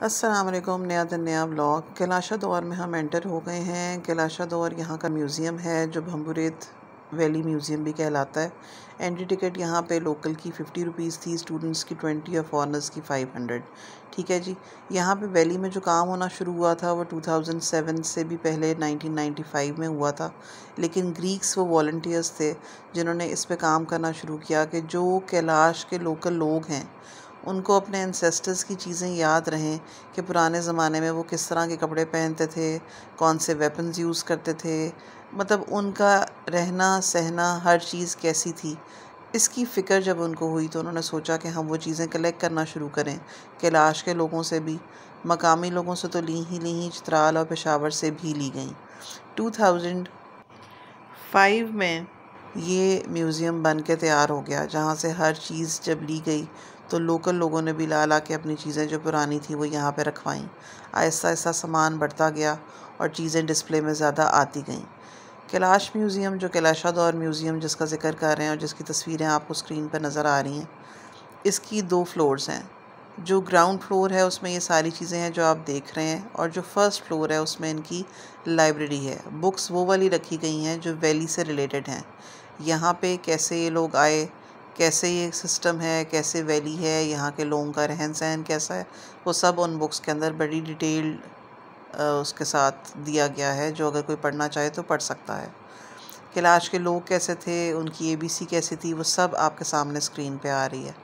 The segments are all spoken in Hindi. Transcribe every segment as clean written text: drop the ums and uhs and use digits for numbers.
अस्सलाम वालेकुम। नया दिन नया व्लॉग। कैलाशा दौर में हम एंटर हो गए हैं। कैलाशा दौर यहाँ का म्यूज़ियम है जो भंबुरेत वैली म्यूज़ियम भी कहलाता है। एंट्री टिकट यहाँ पे लोकल की 50 रुपीज़ थी, स्टूडेंट्स की 20 और फॉरनर्स की 500। ठीक है जी। यहाँ पे वैली में जो काम होना शुरू हुआ था वो 2007 से भी पहले 1995 में हुआ था, लेकिन ग्रीक्स वो वॉल्टियर्स थे जिन्होंने इस पे काम करना शुरू किया कि जो कैलाश के लोकल लोग हैं उनको अपने एंसेस्टर्स की चीज़ें याद रहें कि पुराने ज़माने में वो किस तरह के कपड़े पहनते थे, कौन से वेपन्स यूज़ करते थे, मतलब उनका रहना सहना हर चीज़ कैसी थी। इसकी फ़िक्र जब उनको हुई तो उन्होंने सोचा कि हम वो चीज़ें कलेक्ट करना शुरू करें। कैलाश के लोगों से भी, मकामी लोगों से तो ली ही, चित्राल और पेशावर से भी ली गई। 2005 में ये म्यूज़ियम बन के तैयार हो गया, जहाँ से हर चीज़ जब ली गई तो लोकल लोगों ने भी ला ला के अपनी चीज़ें जो पुरानी थी वो यहाँ पे रखवाईं। आहिस्ता आहिस्ता सामान बढ़ता गया और चीज़ें डिस्प्ले में ज़्यादा आती गईं। कैलाश म्यूज़ियम, जो कैलाशा दौर म्यूज़ियम जिसका ज़िक्र कर रहे हैं और जिसकी तस्वीरें आपको स्क्रीन पर नज़र आ रही हैं, इसकी 2 फ्लोर्स हैं। जो ग्राउंड फ्लोर है उसमें ये सारी चीज़ें हैं जो आप देख रहे हैं, और जो फर्स्ट फ्लोर है उसमें इनकी लाइब्रेरी है। बुक्स वो वाली रखी गई हैं जो वैली से रिलेटेड हैं। यहाँ पे कैसे ये लोग आए, कैसे ये सिस्टम है, कैसे वैली है, यहाँ के लोगों का रहन सहन कैसा है, वो सब उन बुक्स के अंदर बड़ी डिटेल्ड उसके साथ दिया गया है, जो अगर कोई पढ़ना चाहे तो पढ़ सकता है। कैलाश के लोग कैसे थे, उनकी एबीसी कैसी थी, वो सब आपके सामने स्क्रीन पे आ रही है।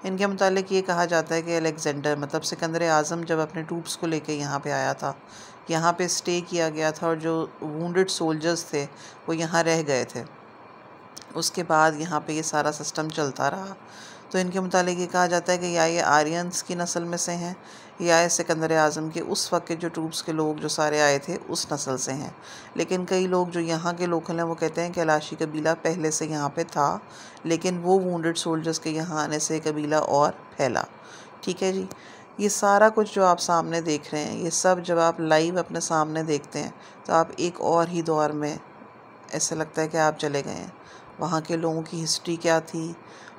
इनके मुतालिक ये कहा जाता है कि अलेक्जेंडर मतलब सिकंदर आज़म जब अपने ट्रूप्स को लेके यहाँ पे आया था, यहाँ पे स्टे किया गया था और जो वुंडेड सोल्जर्स थे वो यहाँ रह गए थे। उसके बाद यहाँ पे ये सारा सिस्टम चलता रहा। तो इनके मुतालिक ये कहा जाता है कि या ये आर्यंस की नस्ल में से हैं या ये सिकंदर आज़म के उस वक्त के जो ट्रूप्स के लोग जो सारे आए थे उस नस्ल से हैं। लेकिन कई लोग जो यहाँ के लोकल हैं वो कहते हैं कि कैलाशी कबीला पहले से यहाँ पे था, लेकिन वो वुंडेड सोल्जर्स के यहाँ आने से कबीला और फैला। ठीक है जी। ये सारा कुछ जो आप सामने देख रहे हैं, ये सब जब आप लाइव अपने सामने देखते हैं तो आप एक और ही दौर में ऐसा लगता है कि आप चले गए हैं। वहाँ के लोगों की हिस्ट्री क्या थी,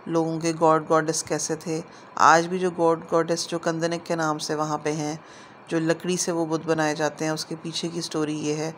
लोगों के गॉड गॉडेस कैसे थे। आज भी जो गॉड गॉडेस जो कंदनिक के नाम से वहाँ पे हैं, जो लकड़ी से वो बुत बनाए जाते हैं, उसके पीछे की स्टोरी ये है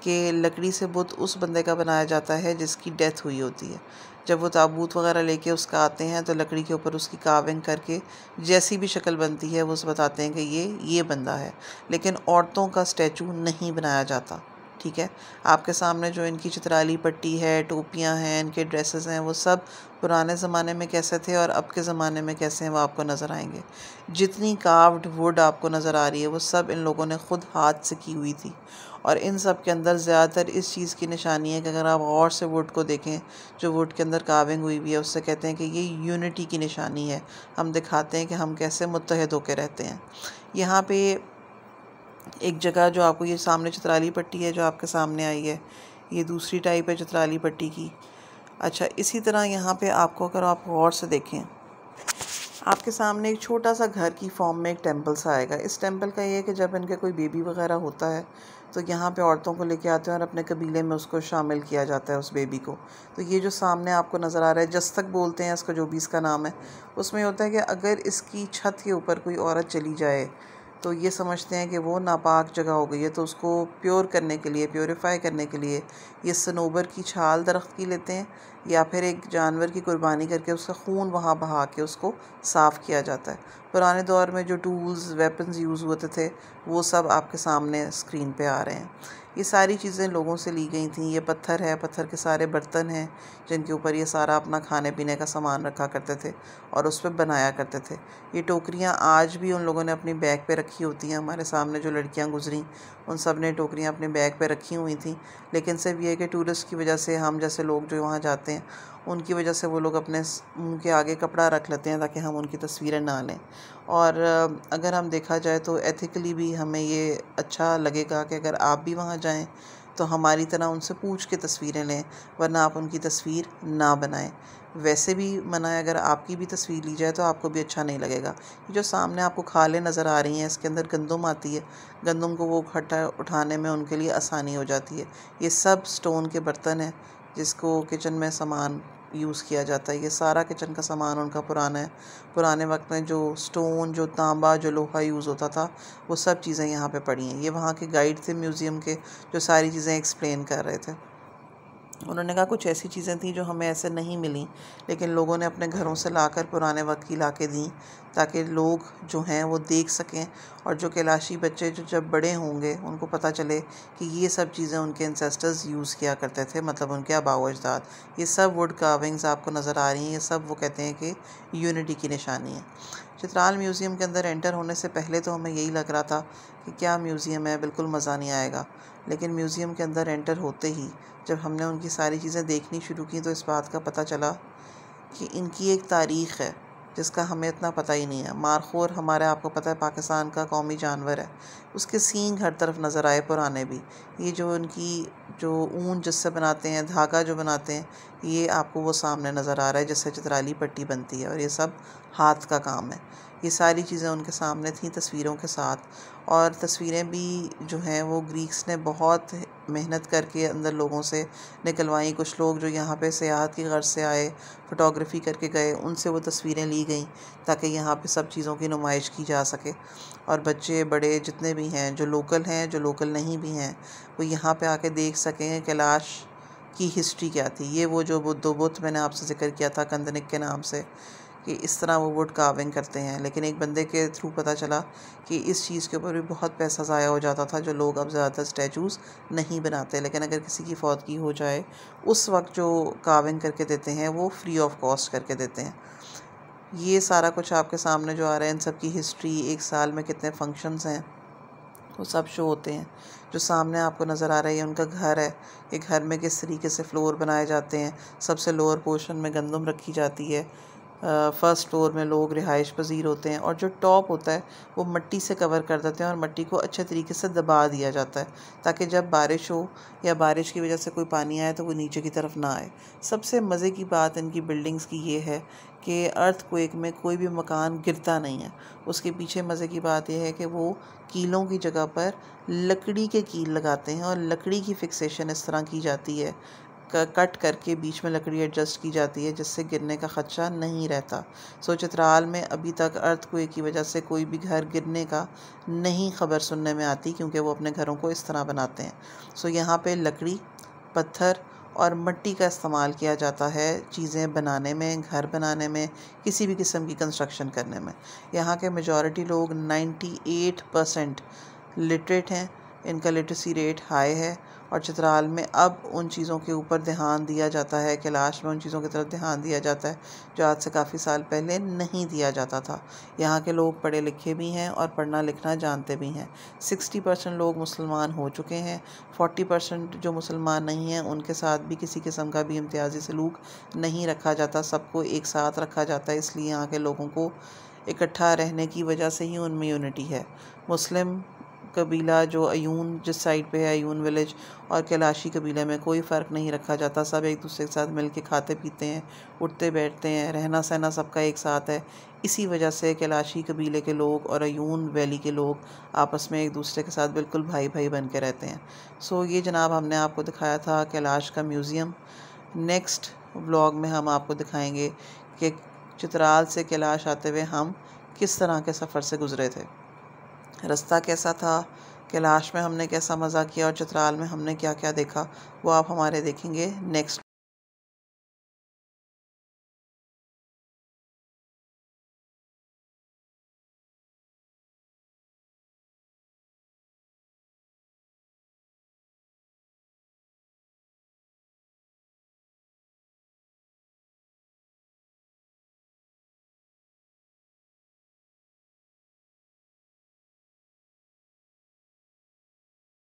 कि लकड़ी से बुत उस बंदे का बनाया जाता है जिसकी डेथ हुई होती है। जब वो ताबूत वगैरह लेके उसका आते हैं तो लकड़ी के ऊपर उसकी कार्विंग करके जैसी भी शक्ल बनती है वो उस बताते हैं कि ये बंदा है। लेकिन औरतों का स्टैचू नहीं बनाया जाता। ठीक है। आपके सामने जो इनकी चित्राली पट्टी है, टोपियाँ हैं, इनके ड्रेसेस हैं, वो सब पुराने ज़माने में कैसे थे और अब के ज़माने में कैसे हैं वो आपको नज़र आएंगे। जितनी कार्व्ड वुड आपको नज़र आ रही है वो सब इन लोगों ने ख़ुद हाथ से की हुई थी, और इन सब के अंदर ज़्यादातर इस चीज़ की निशानी है कि अगर आप गौर से वुड को देखें, जो वुड के अंदर कार्विंग हुई हुई है, उससे कहते हैं कि ये यूनिटी की निशानी है। हम दिखाते हैं कि हम कैसे मुत्तहद होकर रहते हैं। यहाँ पे एक जगह जो आपको ये सामने चित्राली पट्टी है जो आपके सामने आई है, ये दूसरी टाइप है चित्राली पट्टी की। अच्छा, इसी तरह यहाँ पे आपको अगर आप गौर से देखें, आपके सामने एक छोटा सा घर की फॉर्म में एक टेंपल सा आएगा। इस टेंपल का ये है कि जब इनके कोई बेबी वगैरह होता है तो यहाँ पे औरतों को लेके आते हैं और अपने कबीले में उसको शामिल किया जाता है, उस बेबी को। तो ये जो सामने आपको नज़र आ रहा है, जस्तक बोलते हैं इसका, जो भी इसका नाम है, उसमें होता है कि अगर इसकी छत के ऊपर कोई औरत चली जाए तो ये समझते हैं कि वो नापाक जगह हो गई है, तो उसको प्योर करने के लिए, प्योरीफाई करने के लिए ये सनोबर की छाल दरख्त की लेते हैं या फिर एक जानवर की कुर्बानी करके उसका खून वहाँ बहा के उसको साफ़ किया जाता है। पुराने दौर में जो टूल्स वेपन्स यूज़ होते थे वो सब आपके सामने स्क्रीन पे आ रहे हैं। ये सारी चीज़ें लोगों से ली गई थी। ये पत्थर है, पत्थर के सारे बर्तन हैं जिनके ऊपर ये सारा अपना खाने पीने का सामान रखा करते थे और उस पर बनाया करते थे। ये टोकरियाँ आज भी उन लोगों ने अपनी बैग पे रखी होती हैं। हमारे सामने जो लड़कियाँ गुजरी उन सब ने टोकरियाँ अपने बैग पे रखी हुई थी, लेकिन सिर्फ ये कि टूरिस्ट की वजह से, हम जैसे लोग जो वहाँ जाते हैं उनकी वजह से वो लोग अपने मुँह के आगे कपड़ा रख लेते हैं ताकि हम उनकी तस्वीरें ना लें। और अगर हम देखा जाए तो एथिकली भी हमें ये अच्छा लगेगा कि अगर आप भी वहाँ जाएं तो हमारी तरह उनसे पूछ के तस्वीरें लें, वरना आप उनकी तस्वीर ना बनाएं। वैसे भी मना है, अगर आपकी भी तस्वीर ली जाए तो आपको भी अच्छा नहीं लगेगा। ये जो सामने आपको खालें नज़र आ रही हैं, इसके अंदर गंदम आती है। गंदम को वो उठाने में उनके लिए आसानी हो जाती है। ये सब स्टोन के बर्तन हैं जिसको किचन में सामान यूज़ किया जाता है। ये सारा किचन का सामान उनका पुराना है। पुराने वक्त में जो स्टोन, जो तांबा, जो लोहा यूज़ होता था, वो सब चीज़ें यहाँ पे पड़ी हैं। ये वहाँ के गाइड थे म्यूज़ियम के, जो सारी चीज़ें एक्सप्लेन कर रहे थे। उन्होंने कहा कुछ ऐसी चीज़ें थी जो हमें ऐसे नहीं मिली, लेकिन लोगों ने अपने घरों से लाकर पुराने वक्त की ला के दी, ताकि लोग जो हैं वो देख सकें, और जो कैलाशी बच्चे जो जब बड़े होंगे उनको पता चले कि ये सब चीज़ें उनके एंसेस्टर्स यूज़ किया करते थे, मतलब उनके आबाओ अजदाद। ये सब वुड कार्विंग्स आपको नज़र आ रही हैं, ये सब वो कहते हैं कि यूनिटी की निशानी है। चित्राल म्यूज़ियम के अंदर एंटर होने से पहले तो हमें यही लग रहा था कि क्या म्यूज़ियम है, बिल्कुल मज़ा नहीं आएगा। लेकिन म्यूज़ियम के अंदर एंटर होते ही जब हमने उनकी सारी चीज़ें देखनी शुरू की, तो इस बात का पता चला कि इनकी एक तारीख़ है जिसका हमें इतना पता ही नहीं है। मारखोर हमारे, आपको पता है, पाकिस्तान का कौमी जानवर है। उसके सींग हर तरफ नज़र आए, पुराने भी। ये जो उनकी जो ऊन जिससे बनाते हैं, धागा जो बनाते हैं, ये आपको वो सामने नज़र आ रहा है जिससे चित्राली पट्टी बनती है, और ये सब हाथ का काम है। ये सारी चीज़ें उनके सामने थी तस्वीरों के साथ, और तस्वीरें भी जो हैं वो ग्रीक्स ने बहुत मेहनत करके अंदर लोगों से निकलवाई। कुछ लोग जो यहाँ पे सियाहत की गर्ज से आए, फ़ोटोग्राफ़ी करके गए, उनसे वो तस्वीरें ली गई ताकि यहाँ पे सब चीज़ों की नुमाइश की जा सके, और बच्चे बड़े जितने भी हैं, जो लोकल हैं, जो लोकल नहीं भी हैं, वो यहाँ पे आके देख सकें कैलाश की हिस्ट्री क्या थी। ये वो जो दो बुत मैंने आपसे ज़िक्र किया था कंदनिक के नाम से, कि इस तरह वो वुड कार्विंग करते हैं। लेकिन एक बंदे के थ्रू पता चला कि इस चीज़ के ऊपर भी बहुत पैसा ज़ाया हो जाता था, जो लोग अब ज़्यादातर स्टैचूज़ नहीं बनाते। लेकिन अगर किसी की फौतगी हो जाए, उस वक्त जो कार्विंग करके देते हैं वो फ्री ऑफ कॉस्ट करके देते हैं। ये सारा कुछ आपके सामने जो आ रहा है, इन सब की हिस्ट्री, एक साल में कितने फंक्शंस हैं, वो सब शो होते हैं। जो सामने आपको नज़र आ रहा है ये उनका घर है। ये घर में किस तरीके से फ्लोर बनाए जाते हैं। सबसे लोअर पोर्शन में गंदम रखी जाती है, फ़र्स्ट फ्लोर में लोग रिहाइश पजीर होते हैं, और जो टॉप होता है वो मिट्टी से कवर कर देते हैं, और मिट्टी को अच्छे तरीके से दबा दिया जाता है ताकि जब बारिश हो या बारिश की वजह से कोई पानी आए तो वो नीचे की तरफ ना आए। सबसे मज़े की बात इनकी बिल्डिंग्स की ये है कि अर्थक्वेक में कोई भी मकान गिरता नहीं है। उसके पीछे मज़े की बात यह है कि वो कीलों की जगह पर लकड़ी के कील लगाते हैं, और लकड़ी की फिक्सेशन इस तरह की जाती है, कट करके बीच में लकड़ी एडजस्ट की जाती है, जिससे गिरने का ख़दशा नहीं रहता। सो चित्राल में अभी तक अर्थक्वेक की वजह से कोई भी घर गिरने का नहीं खबर सुनने में आती, क्योंकि वो अपने घरों को इस तरह बनाते हैं। सो यहाँ पे लकड़ी, पत्थर और मिट्टी का इस्तेमाल किया जाता है चीज़ें बनाने में, घर बनाने में, किसी भी किस्म की कंस्ट्रक्शन करने में। यहाँ के मेजॉरिटी लोग 98% लिटरेट हैं। इनका लिटरेसी रेट हाई है, और चित्राल में अब उन चीज़ों के ऊपर ध्यान दिया जाता है, कैलाश में उन चीज़ों की तरफ ध्यान दिया जाता है जो आज से काफ़ी साल पहले नहीं दिया जाता था। यहाँ के लोग पढ़े लिखे भी हैं और पढ़ना लिखना जानते भी हैं। 60% लोग मुसलमान हो चुके हैं। 40% जो मुसलमान नहीं हैं उनके साथ भी किसी किस्म का भी इम्तियाजी सलूक नहीं रखा जाता, सबको एक साथ रखा जाता है। इसलिए यहाँ के लोगों को इकट्ठा रहने की वजह से ही उनमें यूनिटी है। मुस्लिम कबीला जो अयून जिस साइड पे है, अयून विलेज, और कैलाशी कबीले में कोई फ़र्क नहीं रखा जाता। सब एक दूसरे के साथ मिल के खाते पीते हैं, उठते बैठते हैं, रहना सहना सबका एक साथ है। इसी वजह से कैलाशी कबीले के लोग और अयून वैली के लोग आपस में एक दूसरे के साथ बिल्कुल भाई भाई बन के रहते हैं। सो ये जनाब हमने आपको दिखाया था कैलाश का म्यूज़ियम। नेक्स्ट व्लॉग में हम आपको दिखाएंगे कि चित्राल से कैलाश आते हुए हम किस तरह के सफ़र से गुज़रे थे, रास्ता कैसा था, कैलाश में हमने कैसा मज़ा किया, और चित्राल में हमने क्या क्या देखा, वो आप हमारे देखेंगे नेक्स्ट